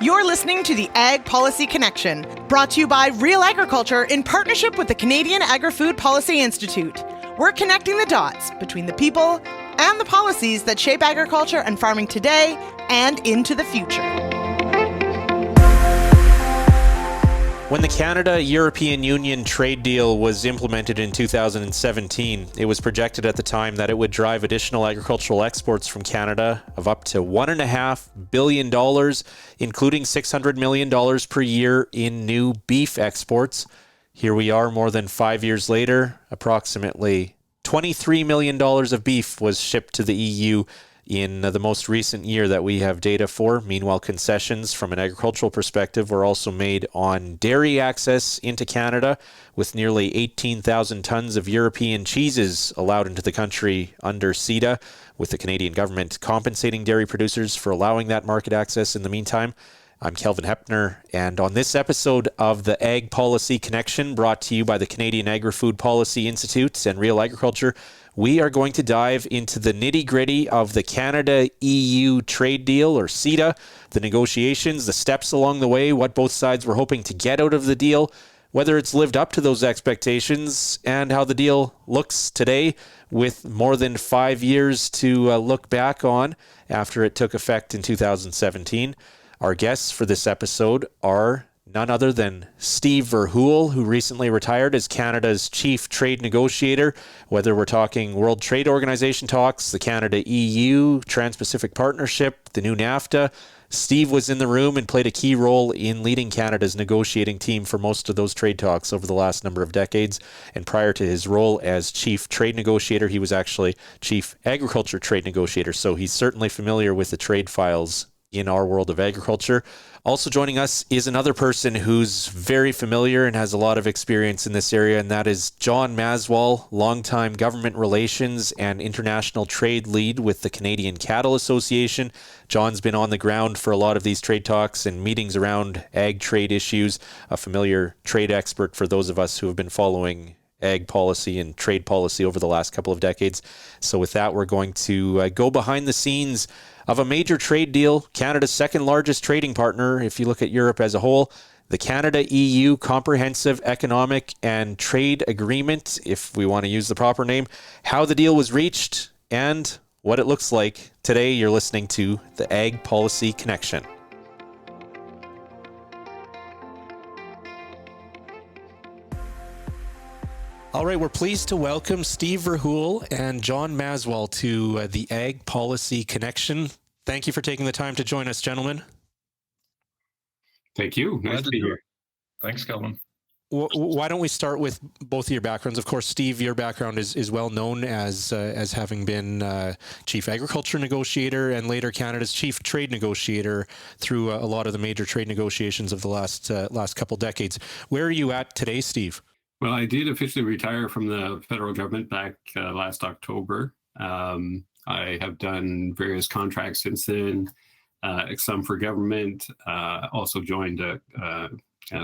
You're listening to the Ag Policy Connection, brought to you by Real Agriculture in partnership with the Canadian Agri-Food Policy Institute. We're connecting the dots between the people and the policies that shape agriculture and farming today and into the future. When the Canada-European Union trade deal was implemented in 2017, it was projected at the time that it would drive additional agricultural exports from Canada of up to $1.5 billion, including $600 million per year in new beef exports. Here we are more than 5 years later. Approximately $23 million of beef was shipped to the EU in the most recent year that we have data for. Meanwhile, concessions from an agricultural perspective were also made on dairy access into Canada, with nearly 18,000 tons of European cheeses allowed into the country under CETA, with the Canadian government compensating dairy producers for allowing that market access in the meantime. I'm Kelvin Hepner, and on this episode of the Ag Policy Connection, brought to you by the Canadian Agri-Food Policy Institute and Real Agriculture, we are going to dive into the nitty-gritty of the Canada-EU trade deal, or CETA, the negotiations, the steps along the way, what both sides were hoping to get out of the deal, whether it's lived up to those expectations, and how the deal looks today with more than 5 years to look back on after it took effect in 2017. Our guests for this episode are none other than Steve Verheul, who recently retired as Canada's chief trade negotiator. Whether we're talking World Trade Organization talks, the Canada-EU, Trans-Pacific Partnership, the new NAFTA, Steve was in the room and played a key role in leading Canada's negotiating team for most of those trade talks over the last number of decades. And prior to his role as chief trade negotiator, he was actually chief agriculture trade negotiator. So he's certainly familiar with the trade files in our world of agriculture. Also joining us is another person who's very familiar and has a lot of experience in this area, and that is John Masswohl, longtime government relations and international trade lead with the Canadian Cattle Association. John's been on the ground for a lot of these trade talks and meetings around ag trade issues, a familiar trade expert for those of us who have been following ag policy and trade policy over the last couple of decades. So with that, we're going to go behind the scenes of a major trade deal, Canada's second largest trading partner, if you look at Europe as a whole, the Canada-EU Comprehensive Economic and Trade Agreement, if we want to use the proper name, how the deal was reached, and what it looks like. Today, you're listening to the Ag Policy Connection. All right, we're pleased to welcome Steve Verheul and John Masswohl to the Ag Policy Connection. Thank you for taking the time to join us, gentlemen. Thank you. Nice to be here. Thanks, Kelvin. Why don't we start with both of your backgrounds? Of course, Steve, your background is well known as having been chief agriculture negotiator and later Canada's chief trade negotiator through a lot of the major trade negotiations of the last couple decades. Where are you at today, Steve? Well, I did officially retire from the federal government back last October. I have done various contracts since then, some for government, also joined a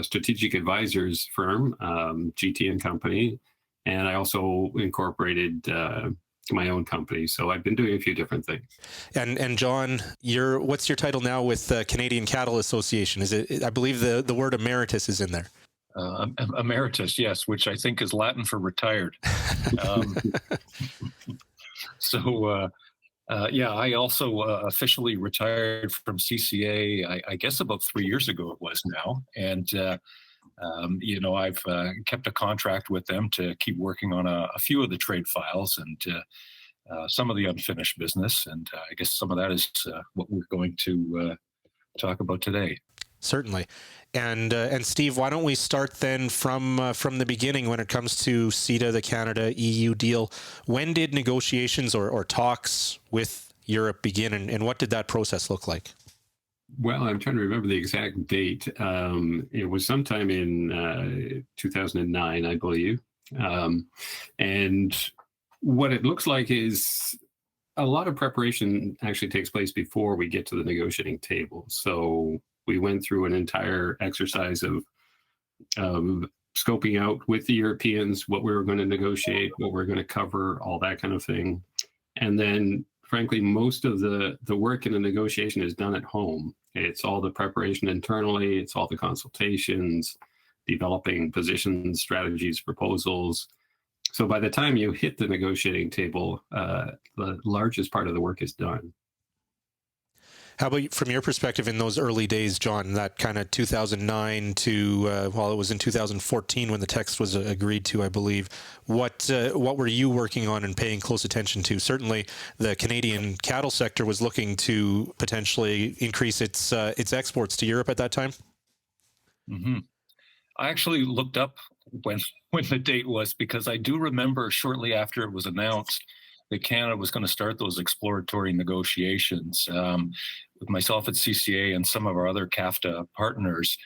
strategic advisors firm, GT and Company, and I also incorporated my own company. So I've been doing a few different things. And John, what's your title now with the Canadian Cattle Association? Is it? I believe the word emeritus is in there. Emeritus, yes, which I think is Latin for retired. I also officially retired from CCA, I guess about 3 years ago it was now. And, I've kept a contract with them to keep working on a few of the trade files and some of the unfinished business. And I guess some of that is what we're going to talk about today. Certainly. And Steve, why don't we start then from the beginning when it comes to CETA, the Canada-EU deal? When did negotiations or talks with Europe begin, and what did that process look like? Well, I'm trying to remember the exact date. It was sometime in 2009, I believe. And what it looks like is a lot of preparation actually takes place before we get to the negotiating table. So we went through an entire exercise of scoping out with the Europeans what we were going to negotiate, what we we're going to cover, all that kind of thing. And then frankly, most of the work in the negotiation is done at home. It's all the preparation internally, it's all the consultations, developing positions, strategies, proposals. So by the time you hit the negotiating table, the largest part of the work is done. How about from your perspective in those early days, John, that kind of 2009 to, well, it was in 2014 when the text was agreed to, I believe. What were you working on and paying close attention to? Certainly the Canadian cattle sector was looking to potentially increase its exports to Europe at that time. Mm-hmm. I actually looked up when the date was, because I do remember shortly after it was announced that Canada was going to start those exploratory negotiations. With myself at CCA and some of our other CAFTA partners,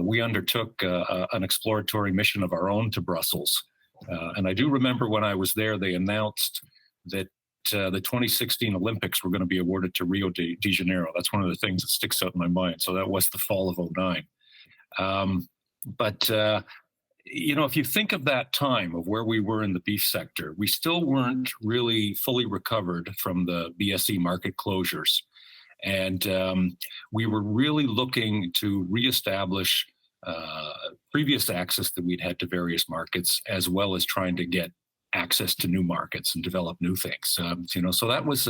we undertook an exploratory mission of our own to Brussels. And I do remember when I was there, they announced that the 2016 Olympics were going to be awarded to Rio de Janeiro. That's one of the things that sticks out in my mind. So that was the fall of 2009. You know, if you think of that time of where we were in the beef sector, we still weren't really fully recovered from the BSE market closures. And we were really looking to reestablish previous access that we'd had to various markets, as well as trying to get access to new markets and develop new things. You know, so that was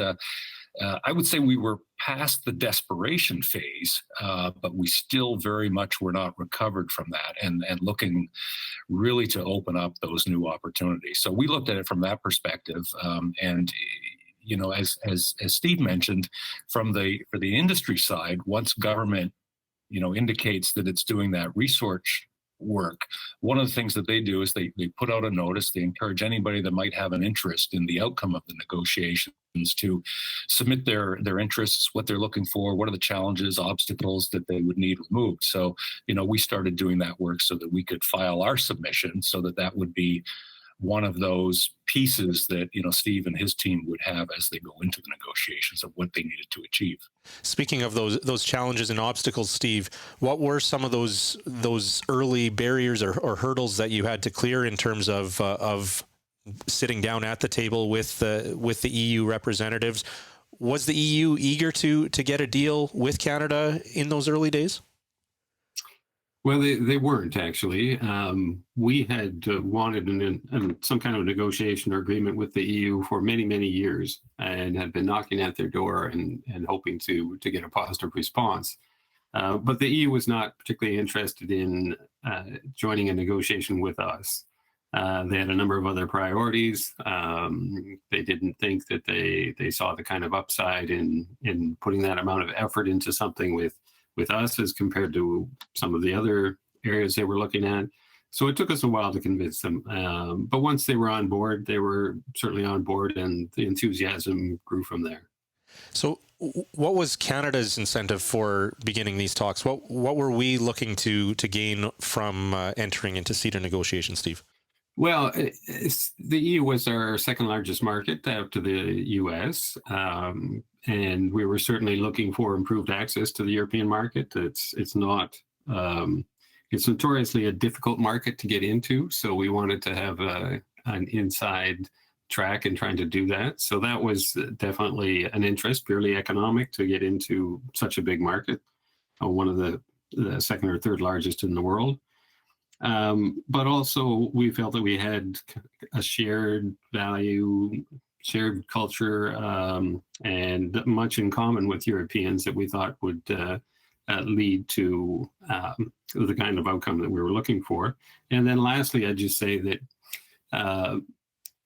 I would say we were past the desperation phase, but we still very much were not recovered from that, and looking really to open up those new opportunities. So we looked at it from that perspective, and you know, as Steve mentioned, for the industry side, once government, you know, indicates that it's doing that research work, one of the things that they do is they put out a notice. They encourage anybody that might have an interest in the outcome of the negotiations to submit their interests, what they're looking for, what are the challenges, obstacles that they would need removed. So, you know, we started doing that work so that we could file our submission, so that would be one of those pieces that, you know, Steve and his team would have as they go into the negotiations of what they needed to achieve. Speaking of those challenges and obstacles, Steve, what were some of those early barriers or hurdles that you had to clear in terms of sitting down at the table with the EU representatives? Was the EU eager to get a deal with Canada in those early days? Well, they weren't actually. We had wanted some kind of negotiation or agreement with the EU for many, many years, and had been knocking at their door and hoping to get a positive response. But the EU was not particularly interested in joining a negotiation with us. They had a number of other priorities. They didn't think that they saw the kind of upside in putting that amount of effort into something with us as compared to some of the other areas they were looking at. So it took us a while to convince them. But once they were on board, they were certainly on board, and the enthusiasm grew from there. So what was Canada's incentive for beginning these talks? What were we looking to gain from entering into CETA negotiations, Steve? Well, the EU was our second largest market after the US, and we were certainly looking for improved access to the European market. It's notoriously a difficult market to get into, so we wanted to have an inside track in trying to do that. So that was definitely an interest, purely economic, to get into such a big market, one of the second or third largest in the world. But also we felt that we had a shared value, shared culture, and much in common with Europeans that we thought would lead to the kind of outcome that we were looking for. And then lastly, I'd just say that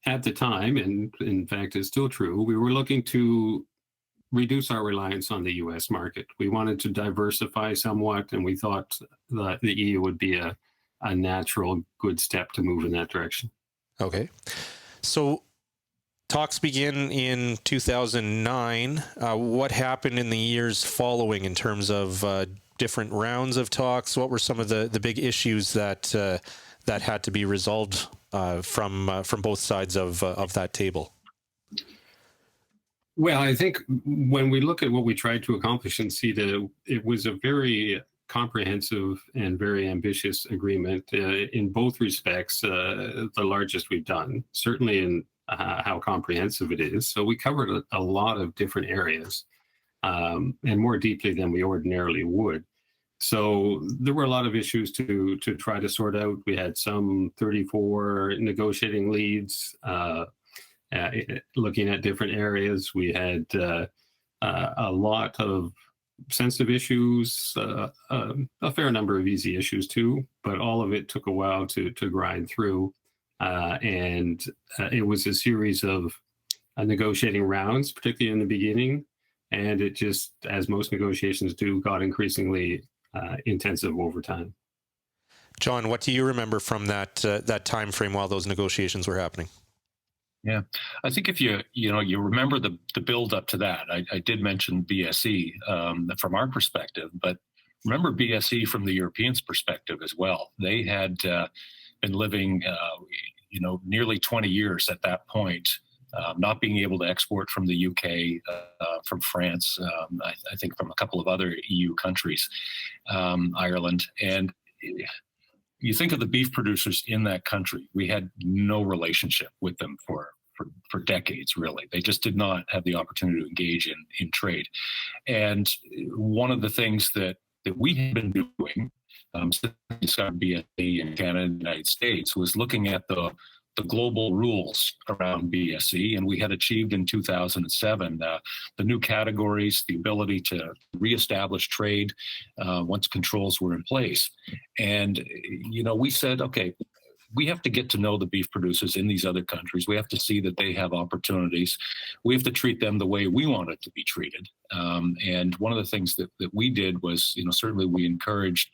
at the time, and in fact is still true, we were looking to reduce our reliance on the US market. We wanted to diversify somewhat, and we thought that the EU would be a natural good step to move in that direction. Okay. So talks begin in 2009. What happened in the years following in terms of different rounds of talks? What were some of the big issues that had to be resolved from both sides of that table? Well, I think when we look at what we tried to accomplish in CETA, it was a very comprehensive and very ambitious agreement in both respects, the largest we've done. Certainly in how comprehensive it is. So we covered a lot of different areas, and more deeply than we ordinarily would. So there were a lot of issues to try to sort out. We had some 34 negotiating leads looking at different areas. We had a lot of sensitive issues, a fair number of easy issues too, but all of it took a while to grind through. And it was a series of negotiating rounds, particularly in the beginning. And it just, as most negotiations do, got increasingly intensive over time. John, what do you remember from that time frame while those negotiations were happening? Yeah, I think if you remember the build up to that, I did mention BSE from our perspective, but remember BSE from the Europeans' perspective as well. They had been living, nearly 20 years at that point, not being able to export from the UK, from France, I think from a couple of other EU countries, Ireland. And you think of the beef producers in that country, we had no relationship with them for decades, really. They just did not have the opportunity to engage in trade. And one of the things that we had been doing since we started BSE in Canada and the United States was looking at the global rules around BSE, and we had achieved in 2007 the new categories, the ability to reestablish trade once controls were in place. And, we said, okay, we have to get to know the beef producers in these other countries. We have to see that they have opportunities. We have to treat them the way we want it to be treated. And one of the things that we did was, certainly we encouraged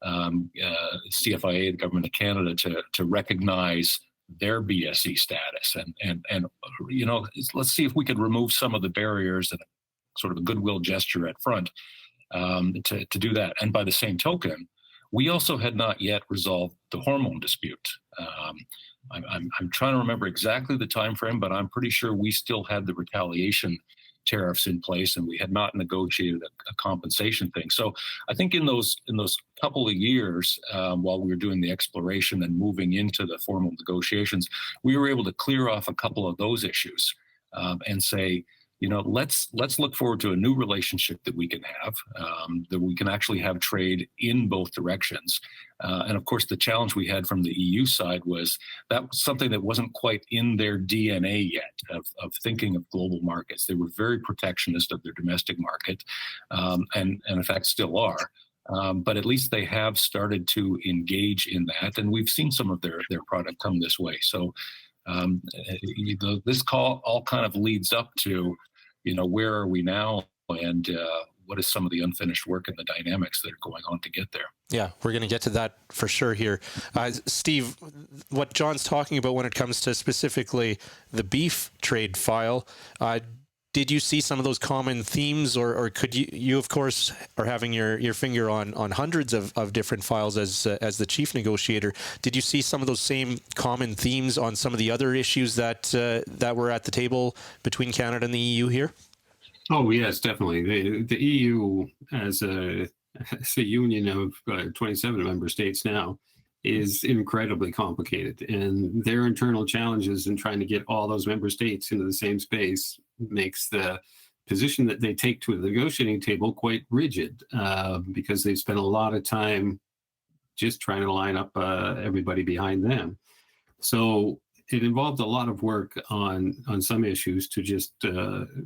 CFIA, the government of Canada, to recognize their BSE status, and let's see if we could remove some of the barriers and sort of a goodwill gesture at front to do that. And by the same token, we also had not yet resolved the hormone dispute. I'm trying to remember exactly the time frame, but I'm pretty sure we still had the retaliation tariffs in place, and we had not negotiated a compensation thing. So I think in those couple of years, while we were doing the exploration and moving into the formal negotiations, we were able to clear off a couple of those issues and say, let's look forward to a new relationship that we can have, that we can actually have trade in both directions. And of course, the challenge we had from the EU side was that was something that wasn't quite in their DNA yet of thinking of global markets. They were very protectionist of their domestic market, and in fact still are. But at least they have started to engage in that, and we've seen some of their product come this way. So this call all kind of leads up to, where are we now, and what is some of the unfinished work and the dynamics that are going on to get there. Yeah, we're going to get to that for sure here. Steve, what John's talking about when it comes to specifically the beef trade file, did you see some of those common themes, or could you of course are having your finger on hundreds of different files as the chief negotiator. Did you see some of those same common themes on some of the other issues that were at the table between Canada and the EU here? Oh yes, definitely. The EU as a union of 27 member states now is incredibly complicated, and their internal challenges in trying to get all those member states into the same space makes the position that they take to the negotiating table quite rigid, because they've spent a lot of time just trying to line up everybody behind them. So it involved a lot of work on some issues to just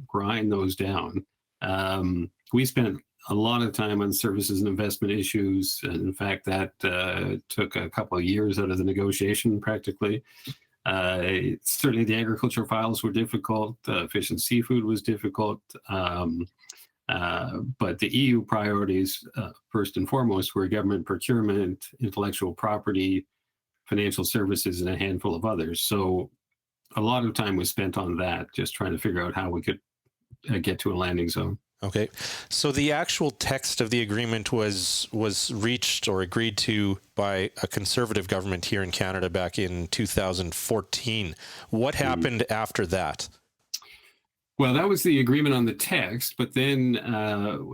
grind those down. We spent a lot of time on services and investment issues. And in fact, that took a couple of years out of the negotiation practically. Certainly the agriculture files were difficult. Fish and seafood was difficult. But the EU priorities, first and foremost, were government procurement, intellectual property, financial services, and a handful of others. So a lot of time was spent on that, just trying to figure out how we could get to a landing zone. Okay, so the actual text of the agreement was reached or agreed to by a conservative government here in Canada back in 2014. What happened after that? Well, that was the agreement on the text, but then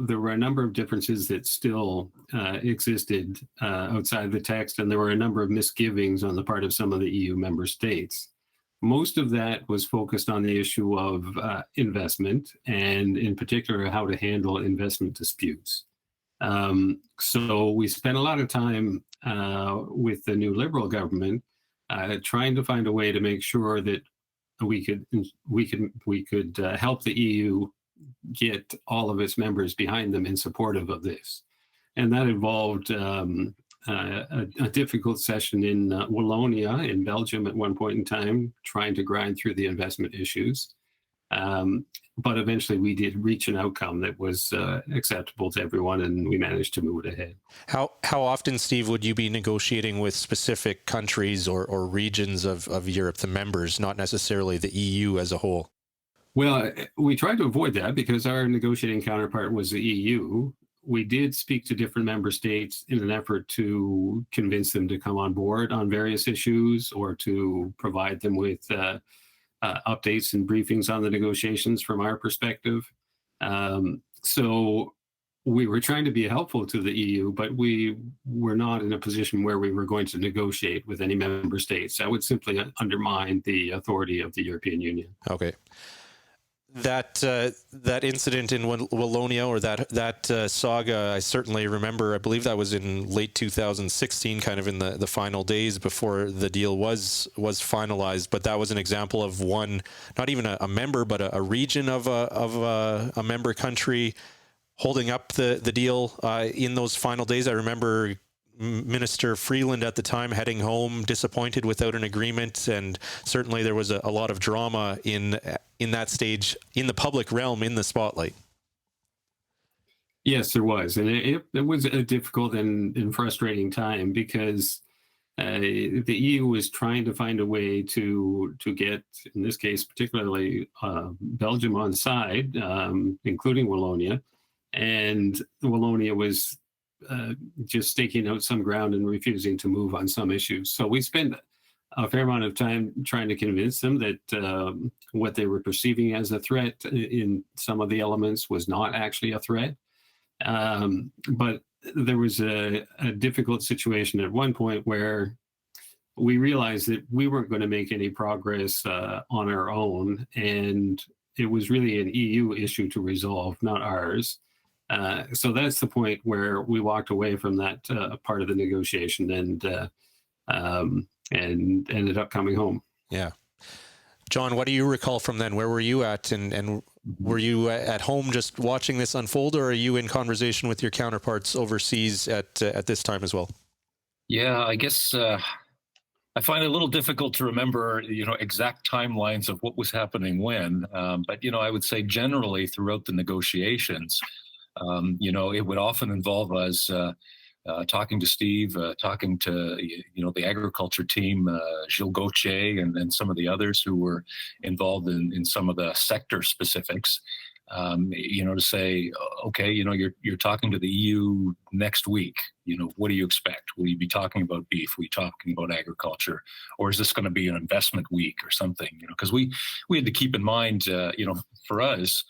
there were a number of differences that still existed outside the text, and there were a number of misgivings on the part of some of the EU member states. most of that was focused on the issue of investment, and in particular, how to handle investment disputes. So we spent a lot of time with the new Liberal government trying to find a way to make sure that we could help the EU get all of its members behind them and supportive of this. And that involved a difficult session in Wallonia in Belgium at one point in time, trying to grind through the investment issues. But eventually we did reach an outcome that was acceptable to everyone, and we managed to move it ahead. How often, Steve, would you be negotiating with specific countries or regions of Europe, the members, not necessarily the EU as a whole? Well, we tried to avoid that because our negotiating counterpart was the EU. We did speak to different member states in an effort to convince them to come on board on various issues, or to provide them with updates and briefings on the negotiations from our perspective. So we were trying to be helpful to the EU, but we were not in a position where we were going to negotiate with any member states. That would simply undermine the authority of the European Union. Okay. That incident in Wallonia, or that saga, I certainly remember. I believe that was in late 2016, kind of in the final days before the deal was finalized. But that was an example of one, not even a member, but a region of a member country holding up the deal in those final days. I remember Minister Freeland at the time heading home disappointed without an agreement, and certainly there was a lot of drama in that stage, in the public realm, in the spotlight. Yes, there was, and it was a difficult and frustrating time because the EU was trying to find a way to get, in this case particularly, Belgium on side, including Wallonia, and Wallonia was just staking out some ground and refusing to move on some issues. So we spent a fair amount of time trying to convince them that what they were perceiving as a threat in some of the elements was not actually a threat. But there was a difficult situation at one point where we realized that we weren't going to make any progress on our own, and it was really an EU issue to resolve, not ours. So that's the point where we walked away from that part of the negotiation and ended up coming home. Yeah. John, what do you recall from then? Where were you at? And were you at home just watching this unfold, or are you in conversation with your counterparts overseas at this time as well? Yeah, I guess I find it a little difficult to remember, exact timelines of what was happening when. But, I would say generally throughout the negotiations, it would often involve us talking to Steve, talking to, the agriculture team, Gilles Gauthier, and some of the others who were involved in some of the sector specifics, to say, okay, you're talking to the EU next week. What do you expect? Will you be talking about beef? Will you be talking about agriculture? Or is this going to be an investment week or something? Because we had to keep in mind, for us,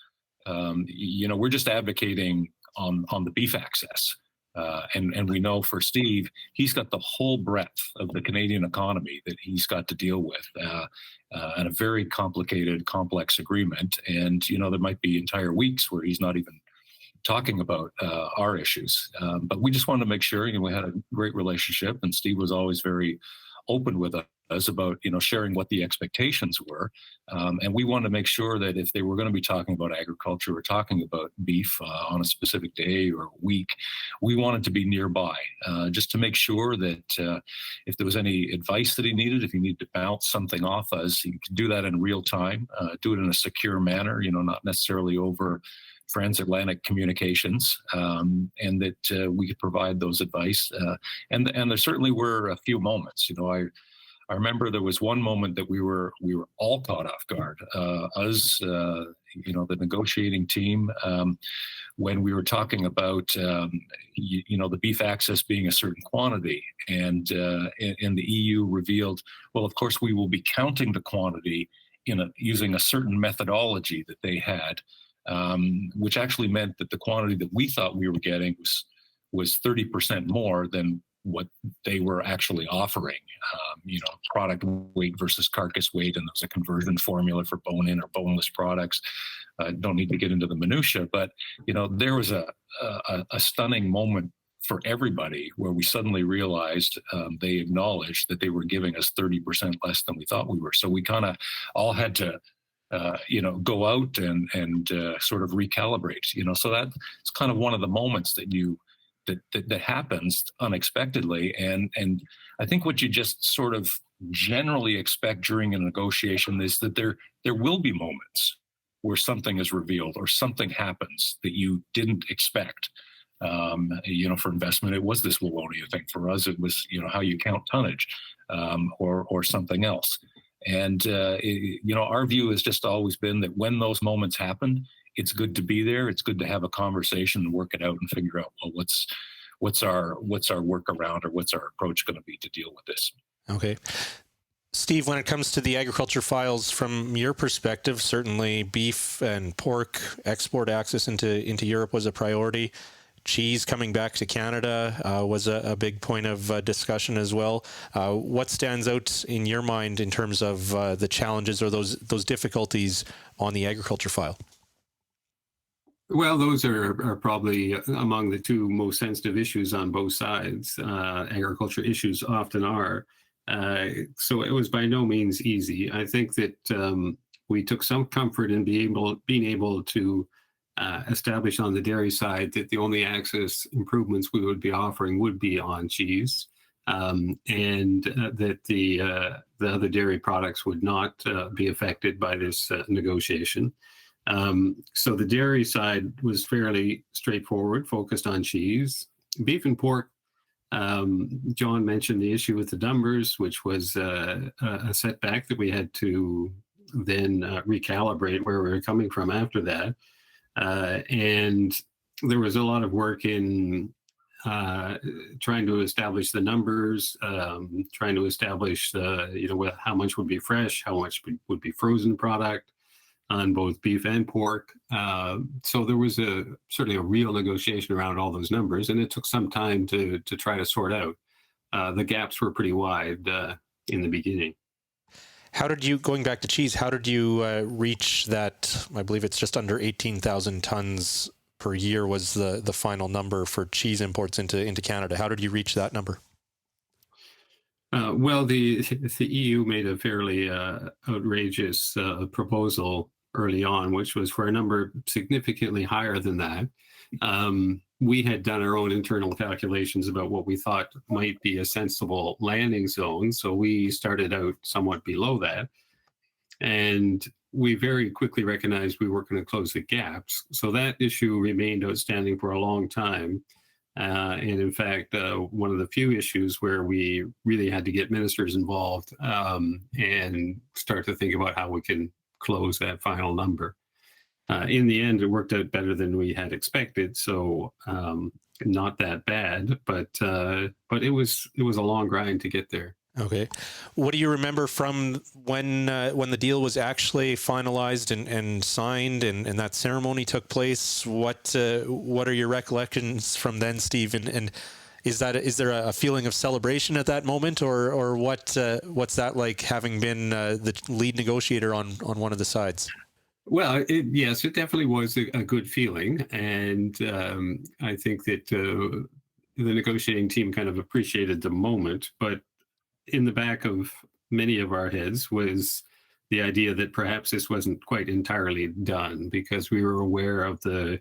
we're just advocating on the beef access. And we know for Steve, he's got the whole breadth of the Canadian economy that he's got to deal with, and a very complicated, complex agreement. And, there might be entire weeks where he's not even talking about our issues. But we just wanted to make sure, we had a great relationship, and Steve was always very open with us about, sharing what the expectations were. And we wanted to make sure that if they were going to be talking about agriculture or talking about beef on a specific day or week, we wanted to be nearby, just to make sure that if there was any advice that he needed, if he needed to bounce something off us, he could do that in real time, do it in a secure manner, not necessarily over transatlantic communications, and that we could provide those advice. And there certainly were a few moments. I remember there was one moment that we were all caught off guard. Us, the negotiating team, when we were talking about the beef access being a certain quantity, and the EU revealed, well, of course we will be counting the quantity using a certain methodology that they had. Which actually meant that the quantity that we thought we were getting was 30% more than what they were actually offering, product weight versus carcass weight, and there's a conversion formula for bone-in or boneless products. Don't need to get into the minutia, but there was a stunning moment for everybody where we suddenly realized they acknowledged that they were giving us 30% less than we thought we were. So we kind of all had to go out and sort of recalibrate. So that's kind of one of the moments that happens unexpectedly, and I think what you just sort of generally expect during a negotiation is that there will be moments where something is revealed or something happens that you didn't expect. For investment, it was this Wallonia thing. For us, it was how you count tonnage, or something else. And our view has just always been that when those moments happen, it's good to be there. It's good to have a conversation and work it out and figure out, well, what's our workaround, or what's our approach going to be to deal with this. Okay. Steve, when it comes to the agriculture files, from your perspective, certainly beef and pork export access into Europe was a priority. Cheese coming back to Canada was a big point of discussion as well. What stands out in your mind in terms of the challenges or those difficulties on the agriculture file? Well, those are probably among the two most sensitive issues on both sides. Agriculture issues often are. So it was by no means easy. I think that we took some comfort in being able to establish on the dairy side that the only access improvements we would be offering would be on cheese, and that the other dairy products would not be affected by this negotiation. So the dairy side was fairly straightforward, focused on cheese. Beef and pork, John mentioned the issue with the numbers, which was a setback that we had to then recalibrate where we were coming from after that. And there was a lot of work in trying to establish the numbers, trying to establish how much would be fresh, how much would be frozen product on both beef and pork. So there was certainly a real negotiation around all those numbers, and it took some time to try to sort out. The gaps were pretty wide in the beginning. How did you, going back to cheese, how did you reach that? I believe it's just under 18,000 tons per year was the final number for cheese imports into Canada. How did you reach that number? Well, the EU made a fairly outrageous proposal early on, which was for a number significantly higher than that. We had done our own internal calculations about what we thought might be a sensible landing zone. So we started out somewhat below that. And we very quickly recognized we weren't going to close the gaps. So that issue remained outstanding for a long time. And in fact, one of the few issues where we really had to get ministers involved and start to think about how we can close that final number. In the end, it worked out better than we had expected, so not that bad. But it was a long grind to get there. Okay, what do you remember from when the deal was actually finalized and signed and that ceremony took place? What are your recollections from then, Steve? And is there a feeling of celebration at that moment, or what's that like, having been the lead negotiator on one of the sides? Well, yes, it definitely was a good feeling. And I think that the negotiating team kind of appreciated the moment. But in the back of many of our heads was the idea that perhaps this wasn't quite entirely done, because we were aware of the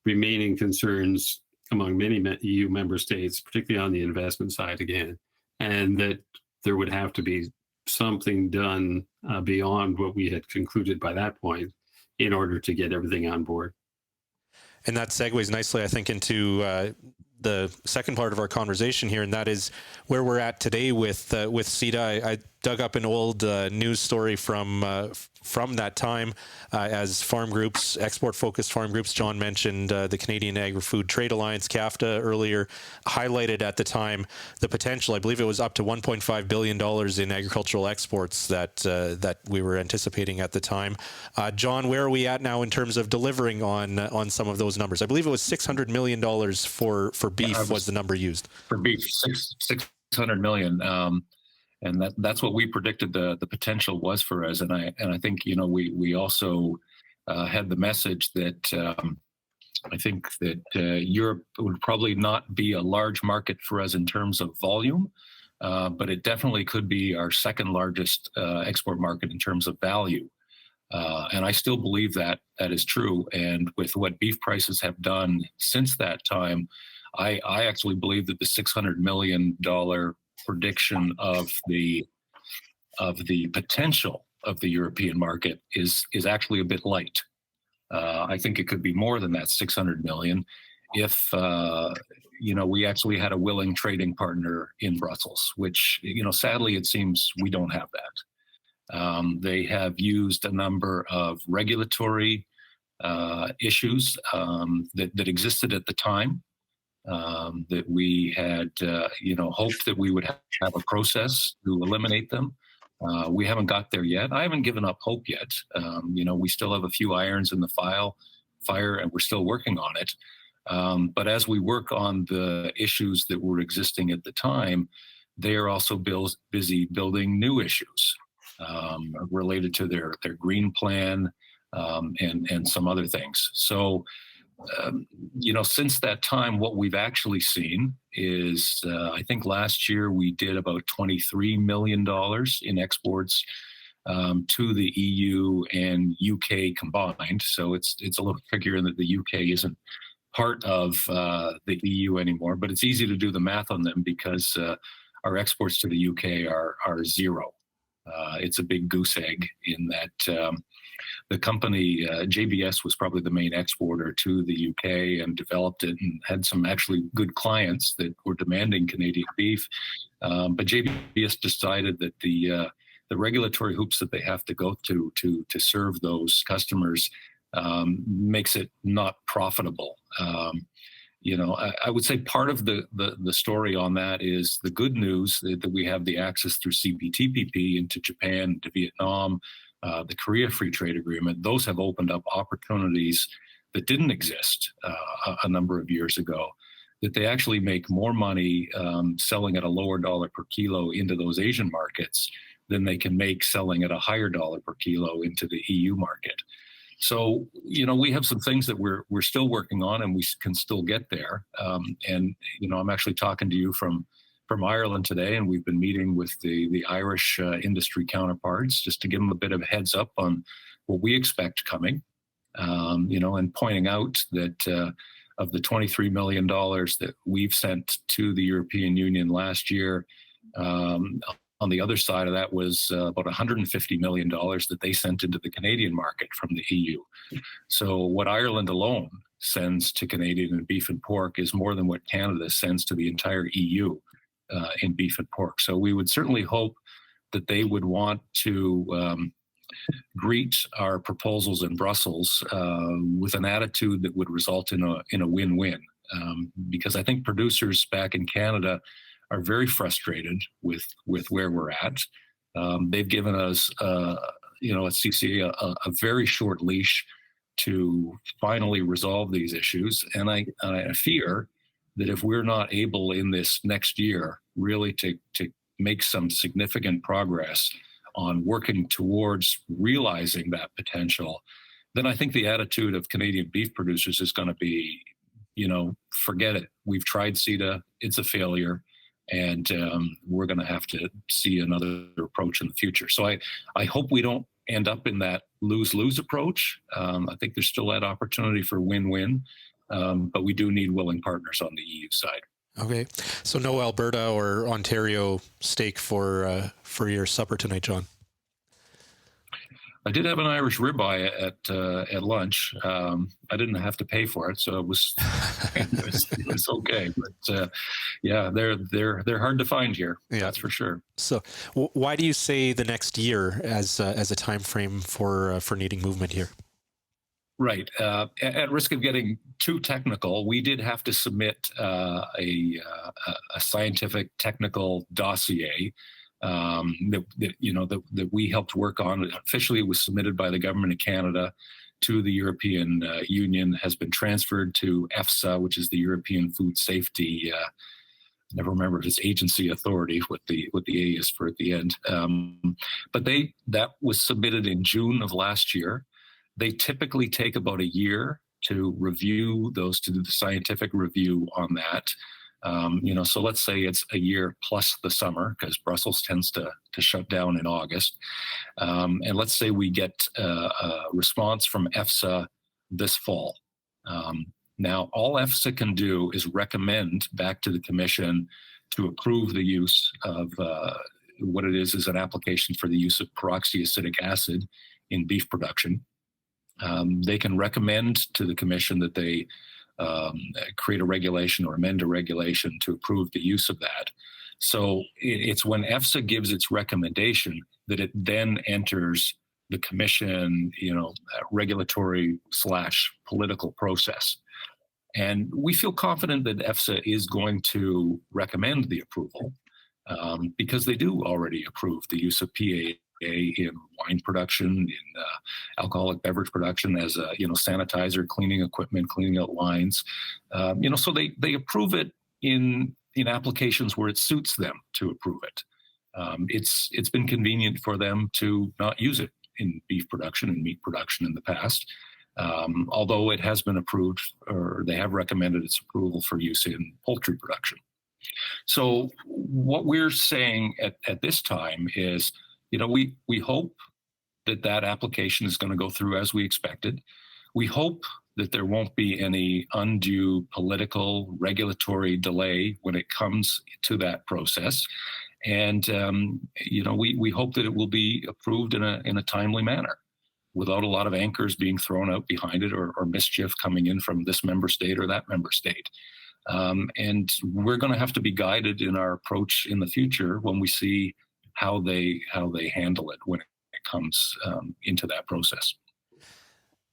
remaining concerns among many EU member states, particularly on the investment side again, and that there would have to be something done beyond what we had concluded by that point in order to get everything on board. And that segues nicely, I think, into the second part of our conversation here, and that is where we're at today with CETA. I dug up an old news story from from that time as farm groups, export-focused farm groups. John mentioned the Canadian Agri-Food Trade Alliance, CAFTA, earlier, highlighted at the time the potential. I believe it was up to $1.5 billion in agricultural exports that we were anticipating at the time. John, where are we at now in terms of delivering on some of those numbers? I believe it was $600 million for beef was the number used. For beef, 600 million. And that's what we predicted the potential was for us. And I think, we also had the message that I think that Europe would probably not be a large market for us in terms of volume, but it definitely could be our second largest export market in terms of value. And I still believe that is true. And with what beef prices have done since that time, I actually believe that the $600 million prediction of the potential of the European market is actually a bit light. I think it could be more than that 600 million if we actually had a willing trading partner in Brussels, which sadly it seems we don't have that. They have used a number of regulatory issues that existed at the time. That we had, hoped that we would have a process to eliminate them. We haven't got there yet. I haven't given up hope yet. We still have a few irons in the fire, and we're still working on it. But as we work on the issues that were existing at the time, they are also busy building new issues related to their green plan and some other things. So, since that time, what we've actually seen is, I think last year we did about $23 million in exports to the EU and UK combined. So it's a little trickier in that the UK isn't part of the EU anymore, but it's easy to do the math on them because our exports to the UK are zero. It's a big goose egg in that the company, JBS, was probably the main exporter to the UK and developed it and had some actually good clients that were demanding Canadian beef. But JBS decided that the regulatory hoops that they have to go to serve those customers makes it not profitable. I would say part of the story on that is the good news that we have the access through CPTPP into Japan, to Vietnam, the Korea Free Trade Agreement. Those have opened up opportunities that didn't exist a number of years ago, that they actually make more money selling at a lower dollar per kilo into those Asian markets than they can make selling at a higher dollar per kilo into the EU market. So, we have some things that we're still working on, and we can still get there. I'm actually talking to you from Ireland today, and we've been meeting with the Irish industry counterparts just to give them a bit of a heads up on what we expect coming, and pointing out that of the $23 million that we've sent to the European Union last year, on the other side of that was about $150 million that they sent into the Canadian market from the EU. So what Ireland alone sends to Canadian beef and pork is more than what Canada sends to the entire EU in beef and pork. So we would certainly hope that they would want to greet our proposals in Brussels with an attitude that would result in a win-win. Because I think producers back in Canada are very frustrated with where we're at. They've given us, at CCA, a very short leash to finally resolve these issues. And I fear that if we're not able in this next year really to make some significant progress on working towards realizing that potential, then I think the attitude of Canadian beef producers is going to be, forget it. We've tried CETA. It's a failure. And we're going to have to see another approach in the future. So I hope we don't end up in that lose-lose approach. I think there's still that opportunity for win-win, but we do need willing partners on the EU side. Okay, so no Alberta or Ontario steak for your supper tonight, John? I did have an Irish ribeye at lunch. I didn't have to pay for it, so it was it was okay. But yeah, they're hard to find here. Yeah, that's for sure. So, why do you say the next year as a time frame for needing movement here? Right. At risk of getting too technical, we did have to submit a scientific technical dossier that we helped work on. Officially, it was submitted by the government of Canada to the European Union, has been transferred to EFSA, which is the European Food Safety. Never remember if it's agency authority, what the A is for at the end. But that was submitted in June of last year. They typically take about a year to review those, to do the scientific review on that. So let's say it's a year plus the summer, because Brussels tends to shut down in August. And let's say we get a response from EFSA this fall. Now, all EFSA can do is recommend back to the Commission to approve the use of what it is an application for the use of peroxyacetic acid in beef production. They can recommend to the Commission that they create a regulation or amend a regulation to approve the use of that. So it's when EFSA gives its recommendation that it then enters the Commission, regulatory / political process. And we feel confident that EFSA is going to recommend the approval because they do already approve the use of PAA in wine production, in alcoholic beverage production as a sanitizer, cleaning equipment, cleaning out lines. So they approve it in applications where it suits them to approve it. It's been convenient for them to not use it in beef production and meat production in the past, although it has been approved, or they have recommended its approval for use in poultry production. So what we're saying at this time is, we hope that application is going to go through as we expected. We hope that there won't be any undue political regulatory delay when it comes to that process. And, we hope that it will be approved in a timely manner without a lot of anchors being thrown out behind it or mischief coming in from this member state or that member state. And we're going to have to be guided in our approach in the future when we see how they handle it when it comes into that process.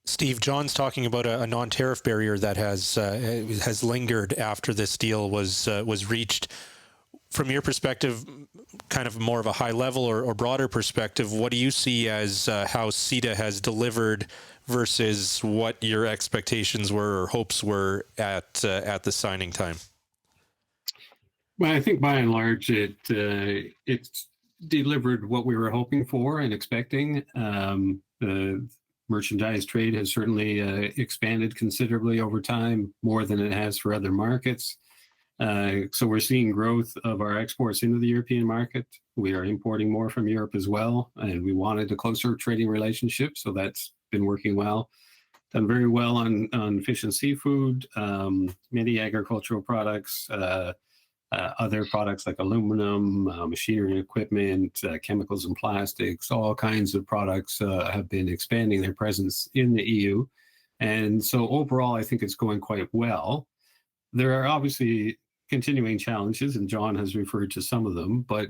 Steve, John's talking about a non-tariff barrier that has lingered after this deal was reached. From your perspective, kind of more of a high level or broader perspective, what do you see as how CETA has delivered versus what your expectations were or hopes were at the signing time? Well, I think by and large it's delivered what we were hoping for and expecting. The merchandise trade has certainly expanded considerably over time, more than it has for other markets. So we're seeing growth of our exports into the European market. We are importing more from Europe as well, and we wanted a closer trading relationship, so that's been working well. Done very well on fish and seafood, many agricultural products, other products like aluminum, machinery and equipment, chemicals and plastics, all kinds of products have been expanding their presence in the EU. And so overall, I think it's going quite well. There are obviously continuing challenges, and John has referred to some of them, but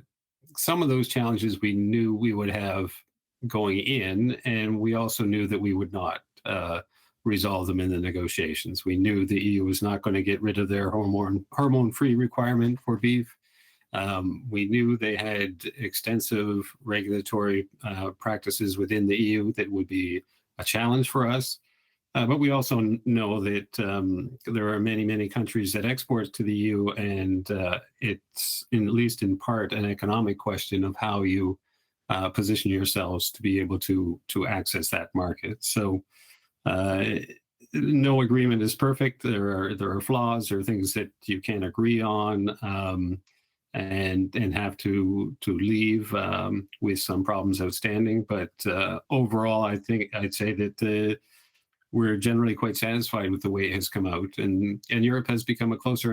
some of those challenges we knew we would have going in, and we also knew that we would not resolve them in the negotiations. We knew the EU was not going to get rid of their hormone-free requirement for beef. We knew they had extensive regulatory practices within the EU that would be a challenge for us. But we also know that there are many, many countries that export to the EU, and it's, at least in part, an economic question of how you position yourselves to be able to access that market. So no agreement is perfect. There are flaws or things that you can't agree on, and have to leave with some problems outstanding. But overall, I think I'd say that we're generally quite satisfied with the way it has come out, and Europe has become a closer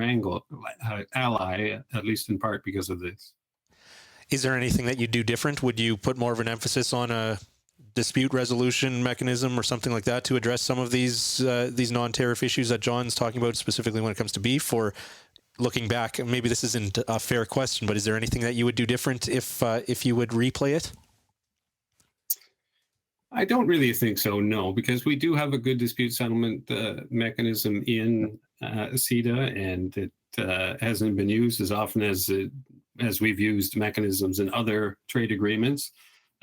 ally, at least in part because of this. Is there anything that you do different? Would you put more of an emphasis on a dispute resolution mechanism or something like that to address some of these non-tariff issues that John's talking about, specifically when it comes to beef? Or looking back, maybe this isn't a fair question, but is there anything that you would do different if you would replay it? I don't really think so, no, because we do have a good dispute settlement mechanism in CETA, and it hasn't been used as often as we've used mechanisms in other trade agreements.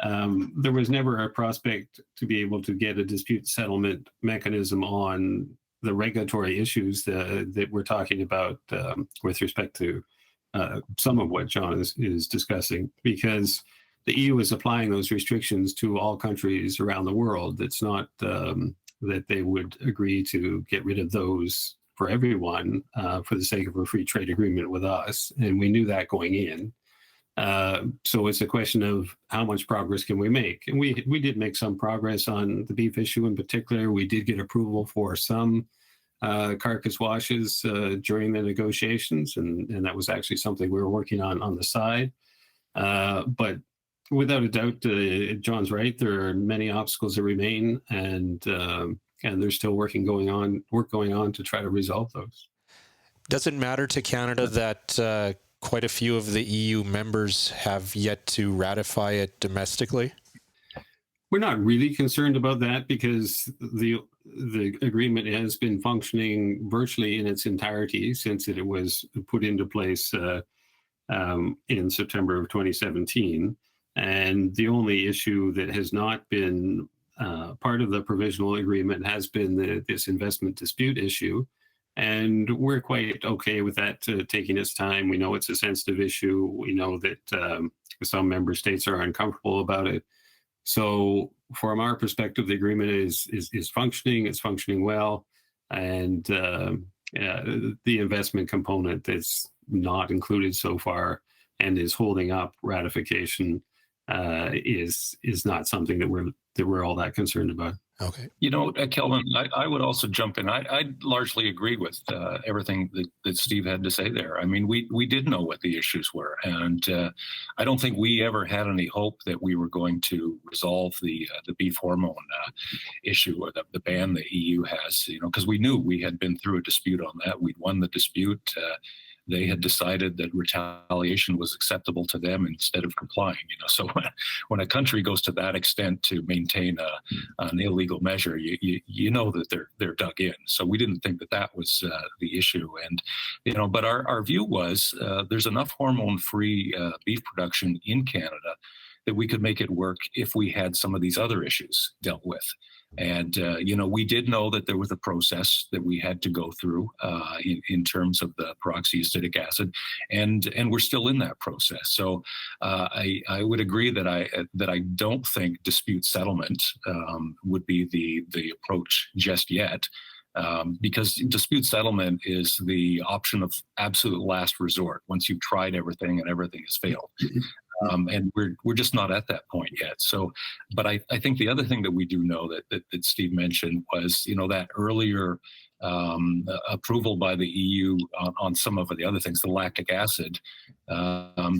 There was never a prospect to be able to get a dispute settlement mechanism on the regulatory issues that we're talking about with respect to some of what John is discussing, because the EU is applying those restrictions to all countries around the world. It's not that they would agree to get rid of those for everyone for the sake of a free trade agreement with us. And we knew that going in. So it's a question of how much progress can we make? And we did make some progress on the beef issue in particular. We did get approval for some carcass washes during the negotiations, and that was actually something we were working on the side. But without a doubt, John's right. There are many obstacles that remain, and there's still work going on to try to resolve those. Does it matter to Canada that quite a few of the EU members have yet to ratify it domestically? We're not really concerned about that, because the agreement has been functioning virtually in its entirety since it was put into place in September of 2017. And the only issue that has not been part of the provisional agreement has been this investment dispute issue. And we're quite okay with that taking its time. We know it's a sensitive issue. We know that some member states are uncomfortable about it. So from our perspective, the agreement is functioning. It's functioning well. And the investment component that's not included so far and is holding up ratification is not something that we're all that concerned about. Okay. You know, Kelvin, I would also jump in. I largely agree with everything that Steve had to say there. I mean, we did know what the issues were, and I don't think we ever had any hope that we were going to resolve the beef hormone issue, or the ban the EU has. You know, because we knew we had been through a dispute on that. We'd won the dispute. They had decided that retaliation was acceptable to them instead of complying. You know, so when a country goes to that extent to maintain an illegal measure, you know that they're dug in. So we didn't think that was the issue. And you know, but our view was there's enough hormone-free beef production in Canada that we could make it work if we had some of these other issues dealt with. And, you know, we did know that there was a process that we had to go through in terms of the peroxyacetic acid, and we're still in that process. So I would agree that I don't think dispute settlement would be the approach just yet. Because dispute settlement is the option of absolute last resort once you've tried everything and everything has failed. And we're just not at that point yet. So, but I think the other thing that we do know that Steve mentioned was, you know, that earlier approval by the EU on some of the other things, the lactic acid,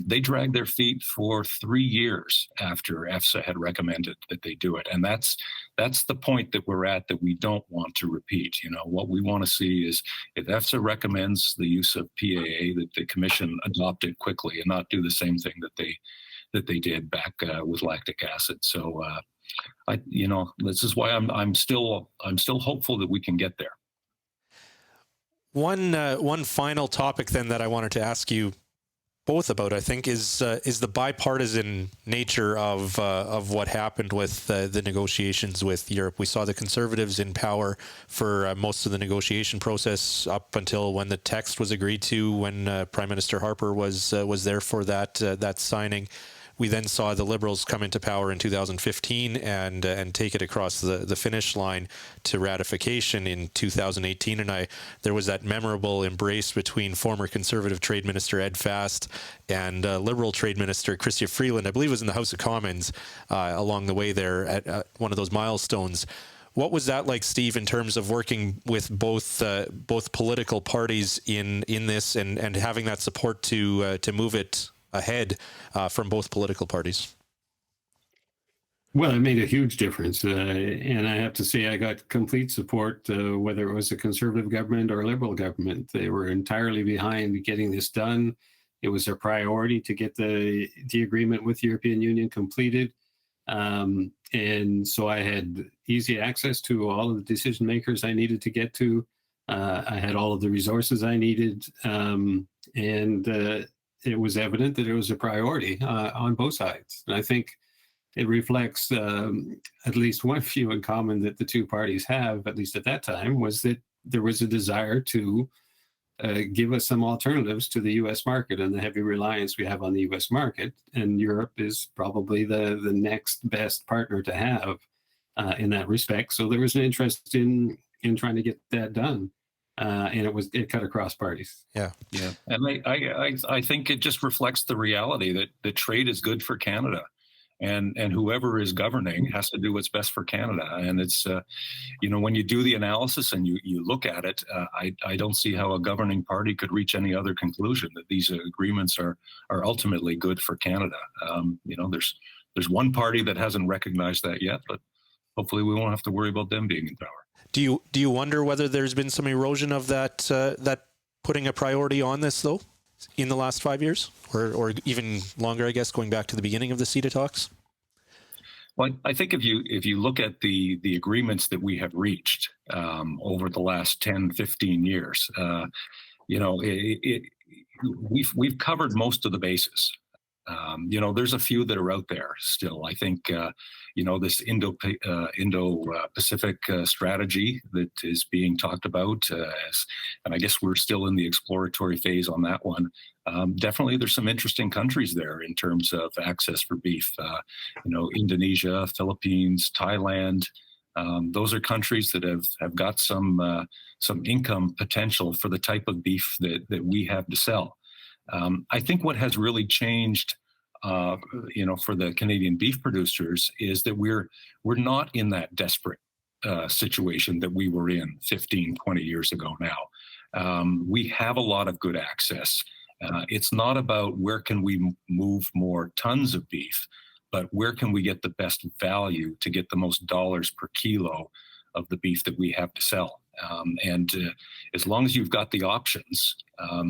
they dragged their feet for 3 years after EFSA had recommended that they do it. And that's the point that we're at that we don't want to repeat. You know, what we want to see is if EFSA recommends the use of PAA, that the Commission adopt it quickly and not do the same thing that they did back with lactic acid. So, you know, this is why I'm still hopeful that we can get there. One final topic then that I wanted to ask you both about, I think, is the bipartisan nature of what happened with the negotiations with Europe. We saw the Conservatives in power for most of the negotiation process up until when the text was agreed to, when Prime Minister Harper was there for that signing. We then saw the Liberals come into power in 2015 and take it across the finish line to ratification in 2018. And there was that memorable embrace between former Conservative Trade Minister Ed Fast and Liberal Trade Minister Chrystia Freeland. I believe it was in the House of Commons along the way there at one of those milestones. What was that like, Steve, in terms of working with both political parties in this and having that support to move it ahead from both political parties? Well, it made a huge difference. And I have to say, I got complete support, whether it was a conservative government or a liberal government. They were entirely behind getting this done. It was a priority to get the agreement with the European Union completed. And so I had easy access to all of the decision makers I needed to get to. I had all of the resources I needed. And it was evident that it was a priority on both sides. And I think it reflects at least one view in common that the two parties have, at least at that time, was that there was a desire to give us some alternatives to the U.S. market and the heavy reliance we have on the U.S. market. And Europe is probably the next best partner to have in that respect. So there was an interest in trying to get that done. And it cut across parties. Yeah. And I think it just reflects the reality that trade is good for Canada. And whoever is governing has to do what's best for Canada. And it's, when you do the analysis and you look at it, I don't see how a governing party could reach any other conclusion that these agreements are ultimately good for Canada. There's one party that hasn't recognized that yet, but hopefully we won't have to worry about them being in power. Do you wonder whether there's been some erosion of that putting a priority on this, though, in the last 5 years, or even longer, I guess, going back to the beginning of the CETA talks? Well, I think if you look at the agreements that we have reached over the last 10, 15 years, we've covered most of the bases. There's a few that are out there still. I think, this Indo-Pacific strategy that is being talked about, and I guess we're still in the exploratory phase on that one. Definitely, there's some interesting countries there in terms of access for beef. Indonesia, Philippines, Thailand. Those are countries that have got some income potential for the type of beef that we have to sell. I think what has really changed, for the Canadian beef producers is that we're not in that desperate situation that we were in 15, 20 years ago now. We have a lot of good access. It's not about where can we move more tons of beef, but where can we get the best value to get the most dollars per kilo of the beef that we have to sell. And as long as you've got the options,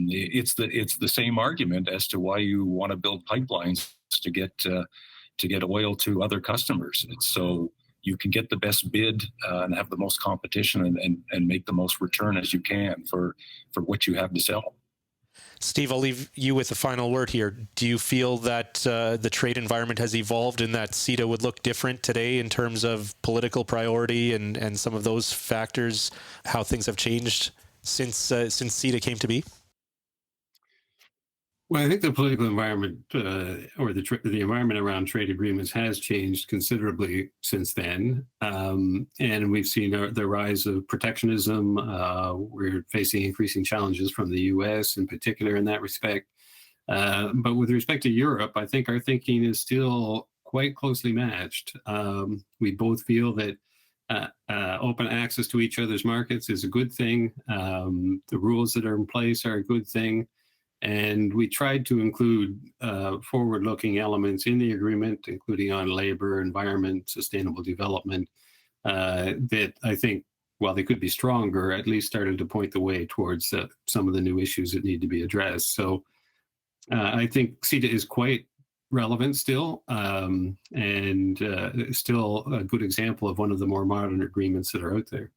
it's the same argument as to why you want to build pipelines to get oil to other customers. It's so you can get the best bid and have the most competition and make the most return as you can for what you have to sell. Steve, I'll leave you with the final word here. Do you feel that the trade environment has evolved and that CETA would look different today in terms of political priority and some of those factors, how things have changed since CETA came to be? Well, I think the political environment or the environment around trade agreements has changed considerably since then. And we've seen the rise of protectionism. We're facing increasing challenges from the US in particular in that respect. But with respect to Europe, I think our thinking is still quite closely matched. We both feel that open access to each other's markets is a good thing. The rules that are in place are a good thing. And we tried to include forward-looking elements in the agreement, including on labor, environment, sustainable development, that I think, while they could be stronger, at least started to point the way towards some of the new issues that need to be addressed. So I think CETA is quite relevant still, and still a good example of one of the more modern agreements that are out there.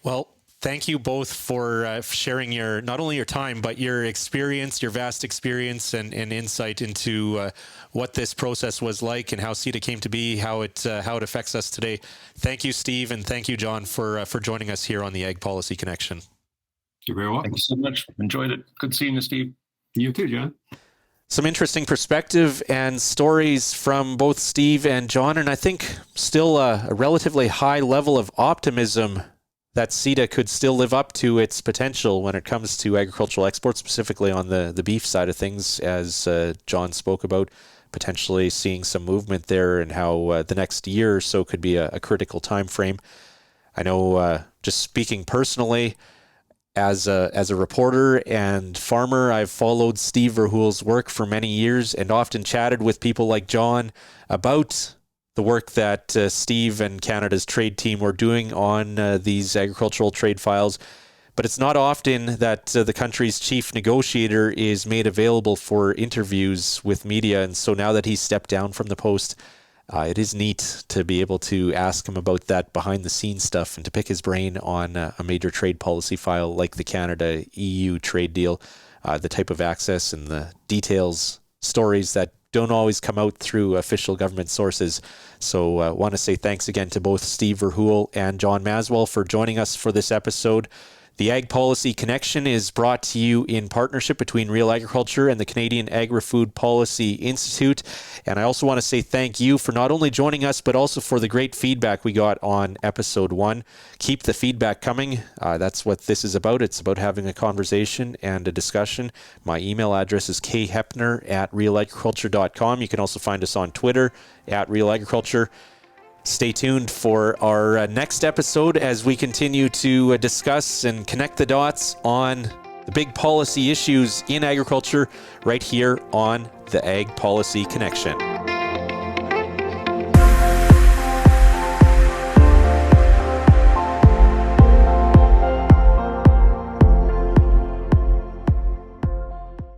Well, thank you both for sharing not only your time, but your experience, your vast experience and insight into what this process was like and how CETA came to be, how it affects us today. Thank you, Steve, and thank you, John, for joining us here on the Ag Policy Connection. You're very welcome. Thank you so much. Enjoyed it. Good seeing you, Steve. You too, John. Some interesting perspective and stories from both Steve and John, and I think still a relatively high level of optimism that CETA could still live up to its potential when it comes to agricultural exports, specifically on the beef side of things, as John spoke about, potentially seeing some movement there and how the next year or so could be a critical time frame. I know, just speaking personally, as a reporter and farmer, I've followed Steve Verheul's work for many years and often chatted with people like John about the work that Steve and Canada's trade team were doing on these agricultural trade files. But it's not often that the country's chief negotiator is made available for interviews with media. And so now that he's stepped down from the post, it is neat to be able to ask him about that behind-the-scenes stuff and to pick his brain on a major trade policy file like the Canada-EU trade deal, the type of access and the details, stories that don't always come out through official government sources. So I want to say thanks again to both Steve Verheul and John Masswohl for joining us for this episode. The Ag Policy Connection is brought to you in partnership between Real Agriculture and the Canadian Agri-Food Policy Institute. And I also want to say thank you for not only joining us, but also for the great feedback we got on episode 1. Keep the feedback coming. That's what this is about. It's about having a conversation and a discussion. My email address is khepner@realagriculture.com. You can also find us on Twitter @realagriculture. Stay tuned for our next episode as we continue to discuss and connect the dots on the big policy issues in agriculture right here on the Ag Policy Connection.